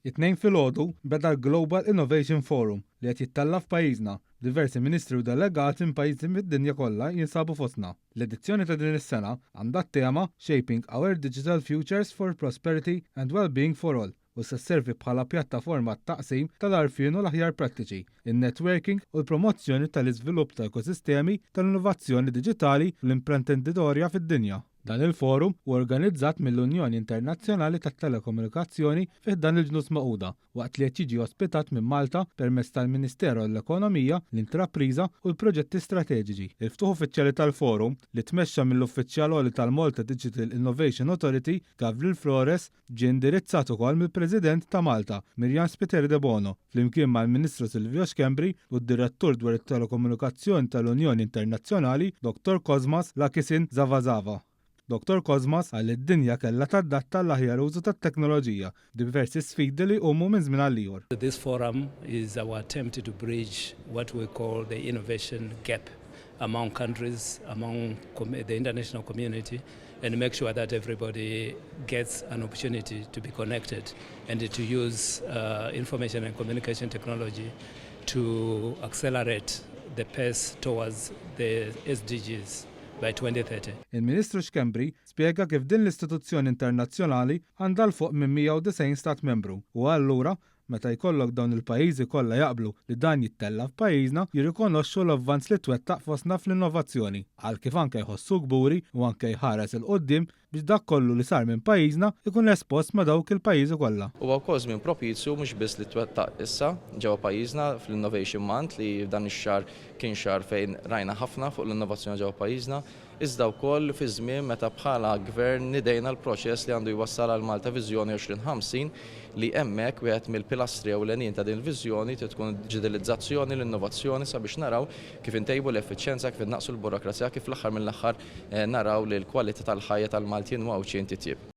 It-tnejn filgħodu beda l-Global Innovation Forum li qed jittella f'pajjiżna. Diversi ministri u delegati minn pajjiżi mid-dinja kollha jinsabu fostna. L-edizzjoni ta' din is-sena għandha t-tema Shaping Our Digital Futures for Prosperity and Wellbeing for All u se sservi bħala pjattaforma taqsim tal-għarfien u l-aħjar prattiċi, in-networking u l-promozzjoni tal-iżvilupp ta' ekosistemi tal-innovazzjoni diġitali u l-imprenditorja fid-dinja. Dan il-forum u organizzat mill-Unjoni Internazzjonali tat-Telekomunikazzjoni fih dan il-ġnus Magħquda waqt li qed jiġi ospitat minn Malta permezz tal-Ministeru għall-Ekonomija, l-Intrapriża u l-Proġetti Strateġiċi. Il-ftuħ uffiċjali tal-forum li tmexxa mill-Uffiċjal Għoli tal-Malta Digital Innovation Authority, Gavril Flores, ġie indirizzat ukoll mill-President ta' Malta, Mirjam Spiteri de Bono, flimkien mal-Ministru Silvio Xkembri u d-Direttur dwar it-Telekomunikazzjoni tal-Unjoni Internazzjonali, Dr. Cosmas Lakisin Zavazava. Dr. Cosmas għal id-dinja kellha tadatta l-aħjar użu tat-teknoloġija, diversi sfidi li huma minn żmien għal ieħor. This forum is our attempt to bridge what we call the innovation gap among countries, among the international community, and make sure that everybody gets an opportunity to be connected and to use information and communication technology to accelerate the pace towards the SDGs. By 2030. Il-Ministru Xkembri spjega kif din l-istituzzjoni internazzjonali għandha l-fuq minn 190 stat membru u allura meta jkollok dawn il-pajjiżi kollha jaqblu li dan jittella f'pajjiżna jirrikonoxxu l-avvanz li twettaq fostna fl-innovazzjoni għal kif anke jħossu gburi u anke jħares il-qoddim biex dak kollu li sar minn pajjiżna ikun espost ma' dawk il-pajjiżi kollha. Huwa wkoll żmien propizju mhux biss li twettaq issa ġewwa pajjiżna fl-Innovation Month li f'dan ix-xahar kien xahar fejn rajna ħafna fuq l-innovazzjoni ġewwa pajjiżna, iżda wkoll fi żmien meta bħala gvern nidejna l-proċess li għandu jwassal għal Malta Viżjoni 2050 li hemmhekk wieħed mill-pilastri ewlenin ta' din il-viżjoni tkun digitalizzazzjoni l-innovazzjoni sabiex naraw kif intejbu l-effiċjenza, kif innaqsu l-burokrazija, kif l-aħħar mill-aħħar naraw li l-kwalità tal-ħajja tal-Maltin u titjib.